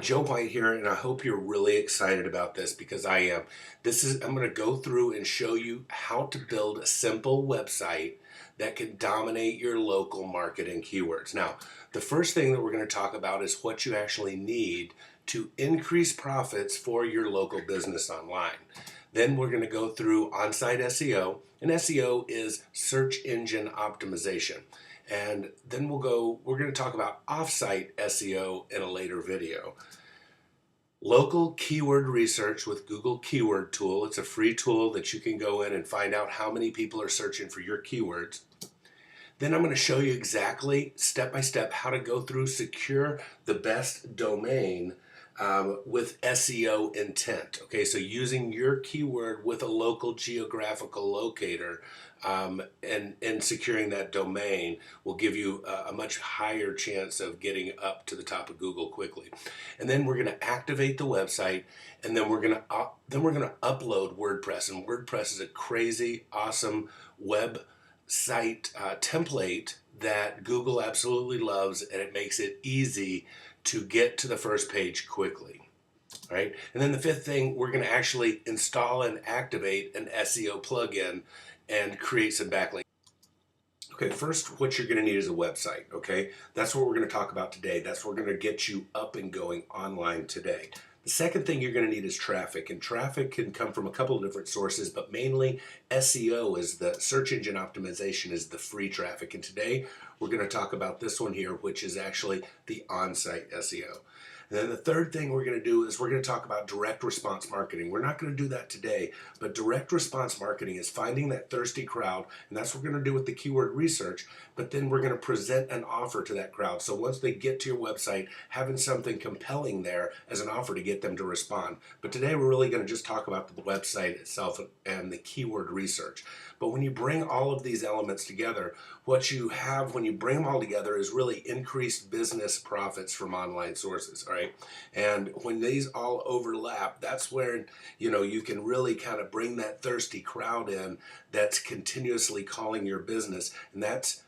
Joe White here, and I hope you're really excited about this because I am. I'm going to go through and show you how to build a simple website that can dominate your local market and keywords. Now, the first thing that we're going to talk about is what you actually need to increase profits for your local business online. Then we're going to go through on-site SEO, and SEO is search engine optimization. And then we're going to talk about off-site SEO in a later video. Local keyword research with Google Keyword Tool. It's a free tool that you can go in and find out how many people are searching for your keywords. Then I'm going to show you exactly, step by step, how to go through secure the best domain with SEO intent. Okay, so using your keyword with a local geographical locator and securing that domain will give you a much higher chance of getting up to the top of Google quickly. And then we're going to activate the website, and then we're going to upload WordPress. And WordPress is a crazy, awesome web site template that Google absolutely loves, and it makes it easy to get to the first page quickly. All right, and then the fifth thing, we're going to actually install and activate an SEO plugin and create some backlinks. Okay, first, what you're going to need is a website. Okay, that's what we're going to talk about today. That's what we're going to get you up and going online today. The second thing you're going to need is traffic, and traffic can come from a couple of different sources, but mainly SEO is the search engine optimization is the free traffic. And today we're going to talk about this one here, which is actually the on-site SEO. And then the third thing we're going to do is we're going to talk about direct response marketing. We're not going to do that today, but direct response marketing is finding that thirsty crowd, and that's what we're going to do with the keyword research, but then we're going to present an offer to that crowd. So once they get to your website, having something compelling there as an offer to get them to respond. But today we're really going to just talk about the website itself and the keyword research. But when you bring all of these elements together, what you have when you bring them all together is really increased business profits from online sources, all right? And when these all overlap, that's where, you can really kind of bring that thirsty crowd in that's continuously calling your business. And that's,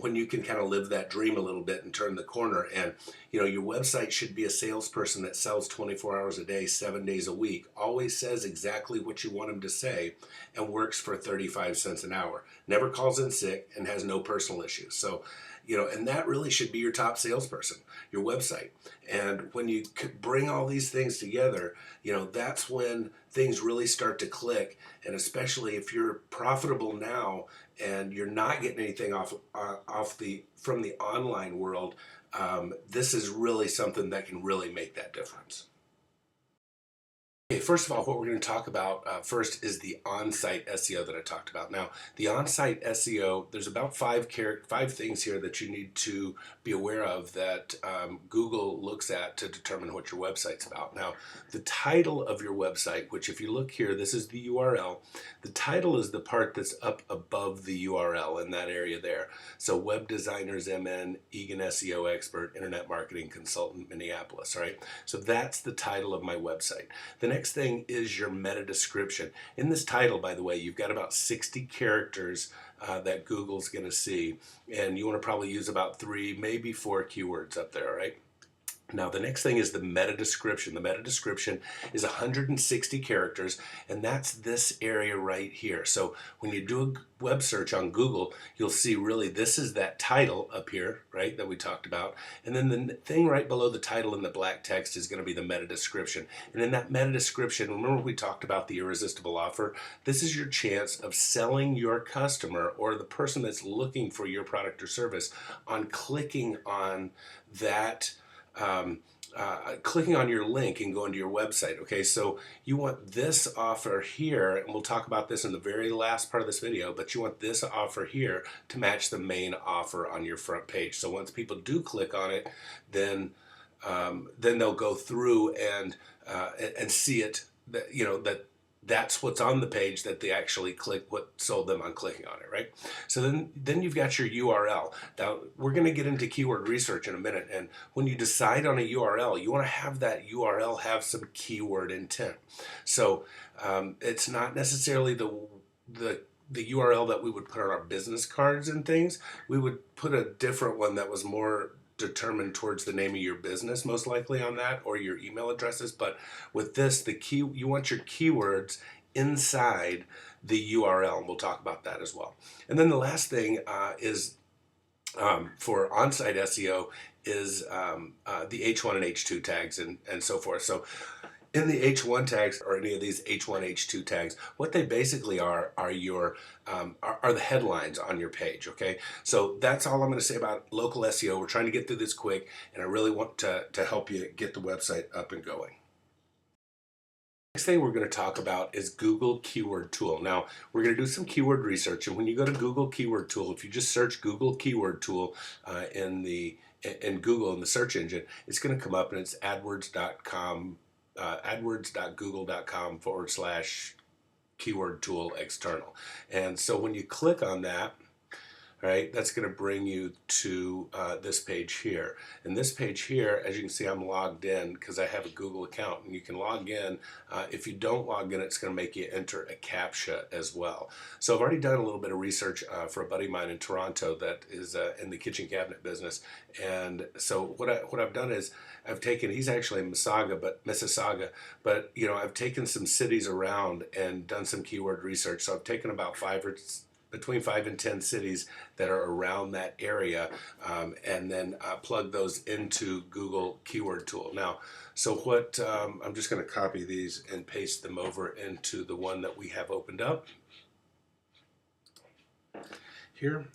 when you can kind of live that dream a little bit and turn the corner. And, your website should be a salesperson that sells 24 hours a day, 7 days a week, always says exactly what you want him to say, and works for 35 cents an hour. Never calls in sick and has no personal issues. So, and that really should be your top salesperson, your website. And when you bring all these things together, that's when things really start to click. And especially if you're profitable now and you're not getting anything from the online world, this is really something that can really make that difference. Okay, first of all, what we're going to talk about first is the on-site SEO that I talked about. Now, the on-site SEO, there's about five things here that you need to be aware of that Google looks at to determine what your website's about. Now, the title of your website, which if you look here, this is the URL. The title is the part that's up above the URL in that area there. So, Web Designers MN, Egan SEO Expert, Internet Marketing Consultant, Minneapolis, right? So that's the title of my website. The next thing is your meta description. In this title, by the way, you've got about 60 characters that Google's going to see, and you want to probably use about 3, maybe 4 keywords up there, all right? Now, the next thing is the meta description. The meta description is 160 characters, and that's this area right here. So when you do a web search on Google, you'll see really this is that title up here, right, that we talked about. And then the thing right below the title in the black text is going to be the meta description. And in that meta description, remember we talked about the irresistible offer? This is your chance of selling your customer or the person that's looking for your product or service on clicking on that clicking on your link and going to your website. Okay, so you want this offer here, and we'll talk about this in the very last part of this video, but you want this offer here to match the main offer on your front page. So once people do click on it, then they'll go through and see it, that's what's on the page that they actually click, what sold them on clicking on it, right? So then you've got your URL. Now, we're going to get into keyword research in a minute, and when you decide on a URL, you want to have that URL have some keyword intent. So it's not necessarily the URL that we would put on our business cards and things. We would put a different one that was more determined towards the name of your business most likely on that, or your email addresses. But with this, the key, you want your keywords inside the URL, and we'll talk about that as well. And then the last thing is for on-site SEO is the H1 and H2 tags and so forth. So in the H1 tags, or any of these H1, H2 tags, what they basically are your are the headlines on your page. Okay, so that's all I'm going to say about local SEO. We're trying to get through this quick, and I really want to help you get the website up and going. Next thing we're going to talk about is Google Keyword Tool. Now, we're going to do some keyword research, and when you go to Google Keyword Tool, if you just search Google Keyword Tool in Google in the search engine, it's going to come up, and it's adwords.com, adwords.google.com/keyword tool external. And so when you click on that, right, that's going to bring you to this page here. And this page here, as you can see, I'm logged in because I have a Google account, and you can log in. If you don't log in, it's going to make you enter a CAPTCHA as well. So I've already done a little bit of research for a buddy of mine in Toronto that is in the kitchen cabinet business. And so what I've done is I've taken, he's actually in Mississauga, but you know, I've taken some cities around and done some keyword research. So I've taken about between 5 and 10 cities that are around that area, and then plug those into Google Keyword Tool. Now, so what, I'm just going to copy these and paste them over into the one that we have opened up here,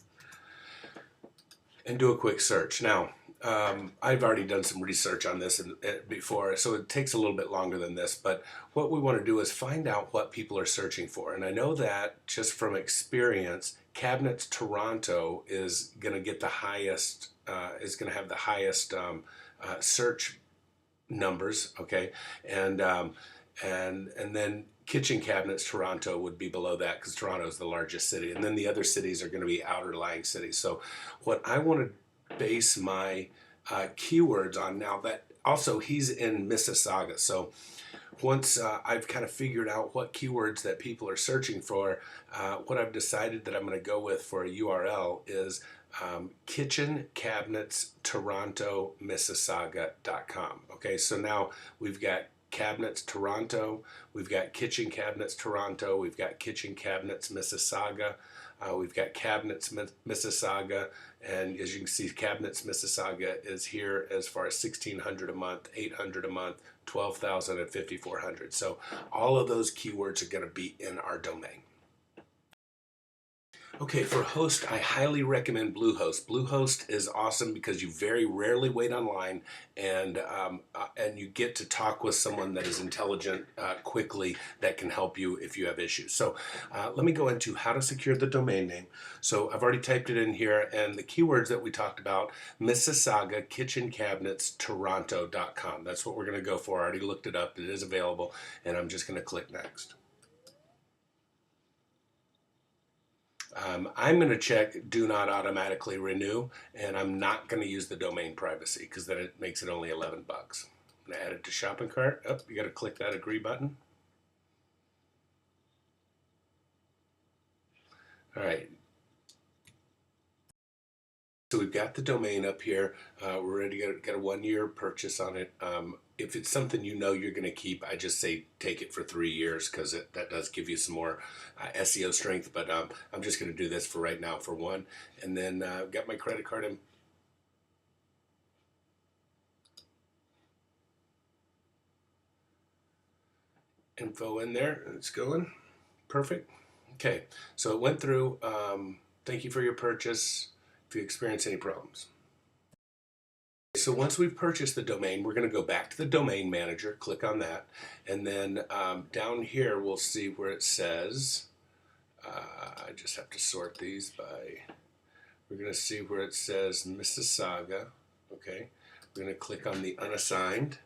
and do a quick search. Now, I've already done some research on this before, so it takes a little bit longer than this, but what we want to do is find out what people are searching for. And I know that just from experience, Cabinets Toronto is going to get the highest, is going to have the highest search numbers, okay? And then Kitchen Cabinets Toronto would be below that because Toronto is the largest city. And then the other cities are going to be outer lying cities. So what I want to base my keywords on now, that also he's in Mississauga. So once I've kind of figured out what keywords that people are searching for, what I've decided that I'm going to go with for a URL is Kitchen Cabinets Toronto Mississauga.com. Okay, so now we've got Cabinets Toronto, we've got Kitchen Cabinets Toronto, we've got Kitchen Cabinets Mississauga, we've got Cabinets Mississauga, and as you can see, Cabinets Mississauga is here as far as $1,600 a month, $800 a month, $12,000, and $5,400. So all of those keywords are going to be in our domain. Okay, for host, I highly recommend Bluehost. Bluehost is awesome because you very rarely wait online, and you get to talk with someone that is intelligent quickly that can help you if you have issues. So let me go into how to secure the domain name. So I've already typed it in here, and the keywords that we talked about, Mississauga Kitchen Cabinets Toronto.com. That's what we're going to go for. I already looked it up. It is available, and I'm just going to click next. I'm going to check do not automatically renew, and I'm not going to use the domain privacy because then it makes it only $11. I'm going to add it to shopping cart. Oh, you got to click that agree button. All right. So we've got the domain up here. We're ready to get a 1-year purchase on it. If it's something you know you're going to keep, I just say take it for 3 years because that does give you some more SEO strength. But I'm just going to do this for right now for 1. And then got my credit card info in there. It's going. Perfect. Okay, so it went through. Thank you for your purchase. If you experience any problems. So once we've purchased the domain, we're going to go back to the domain manager, click on that, and then down here we'll see where it says, I just have to sort these by, we're going to see where it says Mississauga, okay? We're going to click on the unassigned.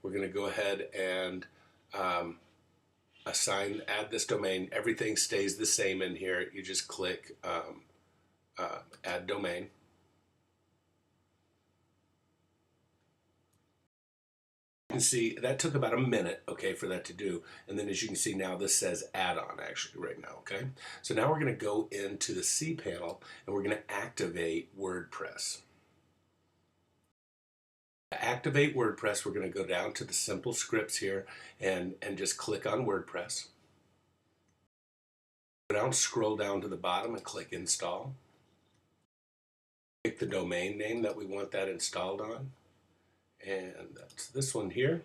We're going to go ahead and add this domain. Everything stays the same in here. You just click add domain. You can see that took about a minute, okay, for that to do. And then as you can see now, this says add-on actually right now, okay? So now we're going to go into the cPanel and we're going to activate WordPress. To activate WordPress, we're going to go down to the simple scripts here and just click on WordPress. Go down, scroll down to the bottom and click install. Pick the domain name that we want that installed on, and that's this one here.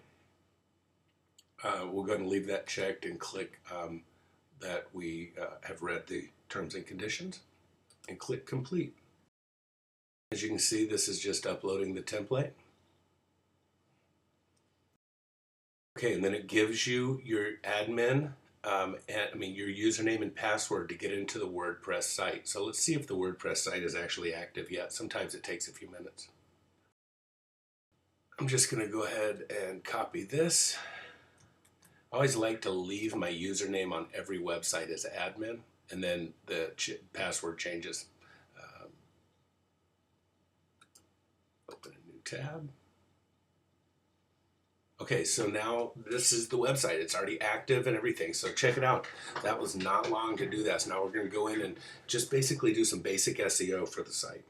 We're going to leave that checked and click that we have read the terms and conditions, and click complete. As you can see, this is just uploading the template. Okay, and then it gives you your admin, your username and password to get into the WordPress site. So let's see if the WordPress site is actually active yet. Sometimes it takes a few minutes. I'm just going to go ahead and copy this. I always like to leave my username on every website as admin, and then the password changes. Open a new tab. Okay, so now this is the website. It's already active and everything, so check it out. That was not long to do that. So now we're going to go in and just basically do some basic SEO for the site.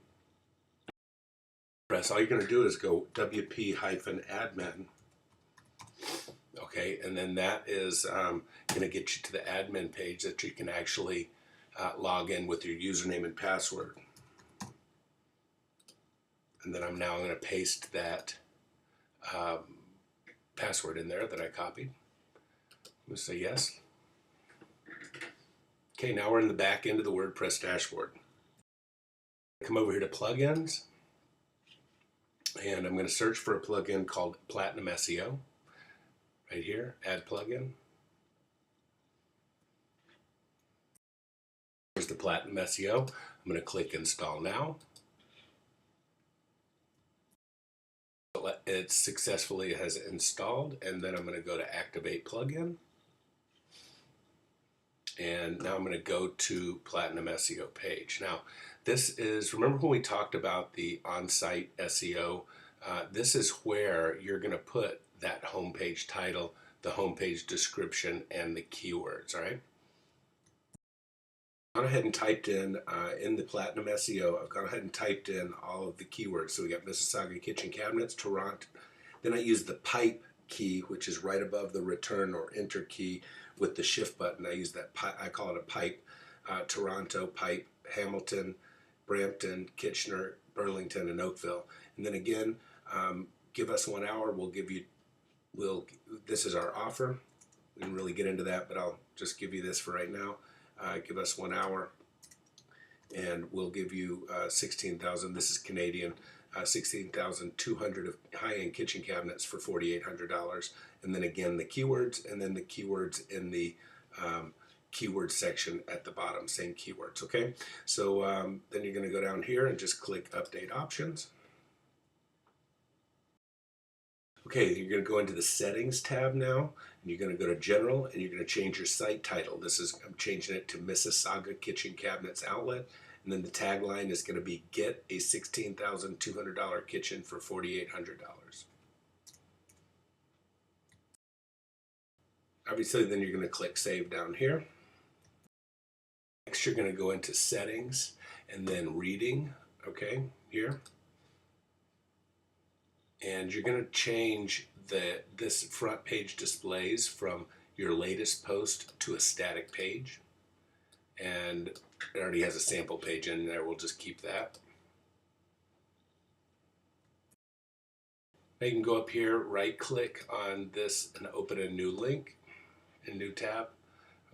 All you're going to do is go WP-admin. Okay, and then that is going to get you to the admin page that you can actually log in with your username and password. And then I'm now going to paste that password in there that I copied. I'm going to say yes. Okay, now we're in the back end of the WordPress dashboard. Come over here to plugins, and I'm going to search for a plugin called Platinum SEO. Right here, add plugin. Here's the Platinum SEO. I'm going to click install now. It successfully has installed, and then I'm going to go to activate plugin. And now I'm going to go to Platinum SEO page. Now, this is, remember when we talked about the on-site SEO? This is where you're going to put that homepage title, the homepage description, and the keywords, all right? I've gone ahead and typed in the Platinum SEO, I've gone ahead and typed in all of the keywords. So we got Mississauga kitchen cabinets, Toronto. Then I used the pipe key, which is right above the return or enter key with the shift button. I use that, I call it a pipe. Toronto, pipe, Hamilton, Brampton, Kitchener, Burlington, and Oakville. And then again, give us 1 hour, we'll give you, this is our offer. We didn't really get into that, but I'll just give you this for right now. Give us 1 hour, and we'll give you 16,000. This is Canadian, 16,200 of high-end kitchen cabinets for $4,800. And then again the keywords, and then the keywords in the keyword section at the bottom, same keywords. Okay, so then you're going to go down here and just click Update Options. Okay, you're going to go into the Settings tab now, and you're going to go to General, and you're going to change your site title. I'm changing it to Mississauga Kitchen Cabinets Outlet, and then the tagline is going to be Get a $16,200 kitchen for $4,800. Obviously, then you're going to click Save down here. Next, you're going to go into Settings, and then Reading, okay, here. And you're going to change this front page displays from your latest post to a static page. And it already has a sample page in there. We'll just keep that. Now you can go up here, right click on this and open a new link, a new tab.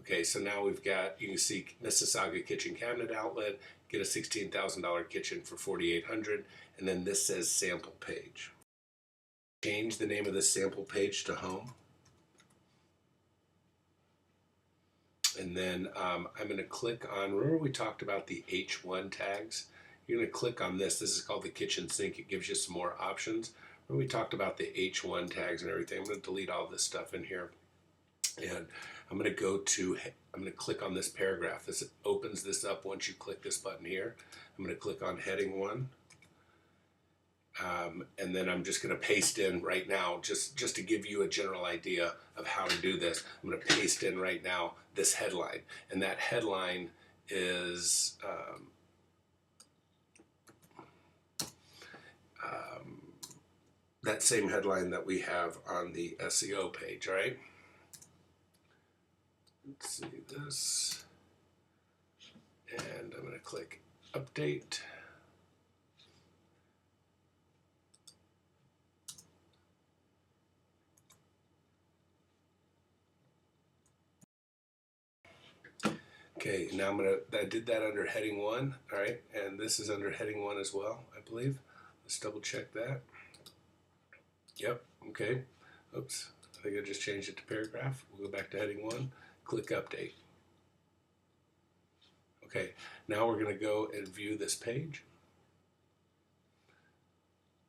Okay, so now we've got, you can see Mississauga Kitchen Cabinet Outlet, get a $16,000 kitchen for $4,800, and then this says sample page. Change the name of this sample page to Home. And then I'm going to click on, remember we talked about the H1 tags? You're going to click on this. This is called the kitchen sink. It gives you some more options. Remember we talked about the H1 tags and everything. I'm going to delete all this stuff in here. And I'm going to click on this paragraph. This opens this up once you click this button here. I'm going to click on heading 1. And then I'm just going to paste in right now, just to give you a general idea of how to do this. I'm going to paste in right now this headline, and that headline is that same headline that we have on the SEO page, all right? Let's see this, and I'm going to click update. Okay, now I did that under heading 1, all right, and this is under heading 1 as well, I believe. Let's double check that. Yep, okay. Oops, I think I just changed it to paragraph. We'll go back to heading 1, click update. Okay, now we're going to go and view this page.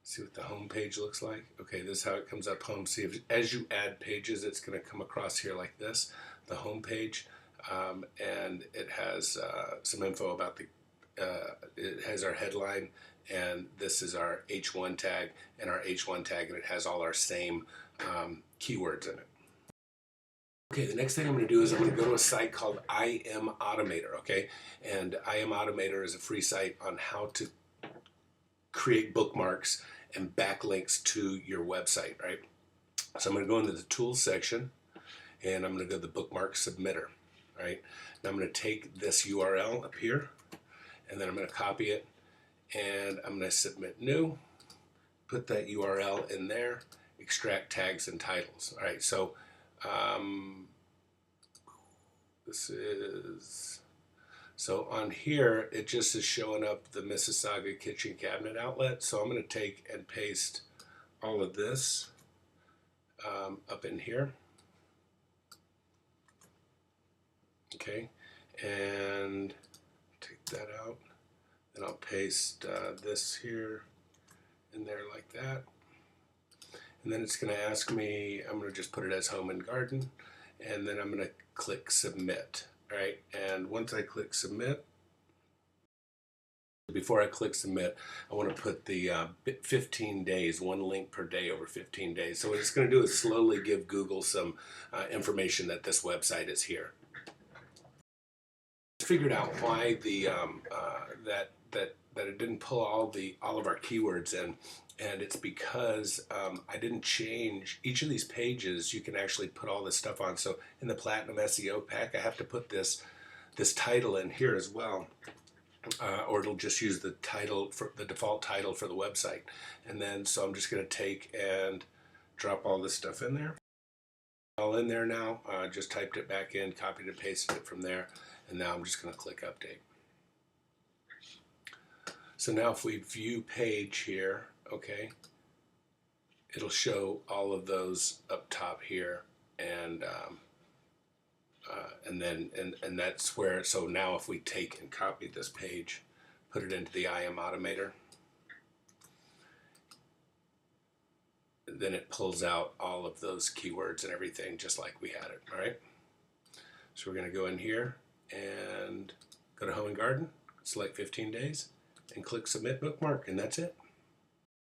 See what the home page looks like. Okay, this is how it comes up home. See, as you add pages, it's going to come across here like this, the home page. And it has some info about it has our headline, and this is our H1 tag, and our H1 tag, and it has all our same keywords in it. Okay, the next thing I'm going to do is I'm going to go to a site called I Am Automator, okay? And I Am Automator is a free site on how to create bookmarks and backlinks to your website, right? So I'm going to go into the tools section, and I'm going to go to the bookmark submitter. Right? Now I'm going to take this URL up here, and then I'm going to copy it, and I'm going to submit new, put that URL in there, extract tags and titles. All right, so this is, so on here it just is showing up the Mississauga kitchen cabinet outlet, so I'm going to take and paste all of this up in here. Okay, and take that out, and I'll paste this here in there like that, and then it's going to ask me, I'm going to just put it as home and garden, and then I'm going to click submit. All right, and once I click submit, before I click submit, I want to put the 15 days, 1 link per day over 15 days. So what it's going to do is slowly give Google some information that this website is here. Figured out why the that it didn't pull all of our keywords in, and it's because I didn't change each of these pages. You can actually put all this stuff on. So in the Platinum SEO pack, I have to put this title in here as well, or it'll just use the title for the default title for the website. And then so I'm just going to take and drop all this stuff in there. All in there now. Just typed it back in, copied and pasted it from there. And now I'm just going to click update. So now if we view page here, okay, it'll show all of those up top here, and that's where. So now if we take and copy this page, put it into the I Am Automator, then it pulls out all of those keywords and everything just like we had it. All right. So we're going to go in here and go to Home and Garden, select 15 days, and click Submit Bookmark, and that's it.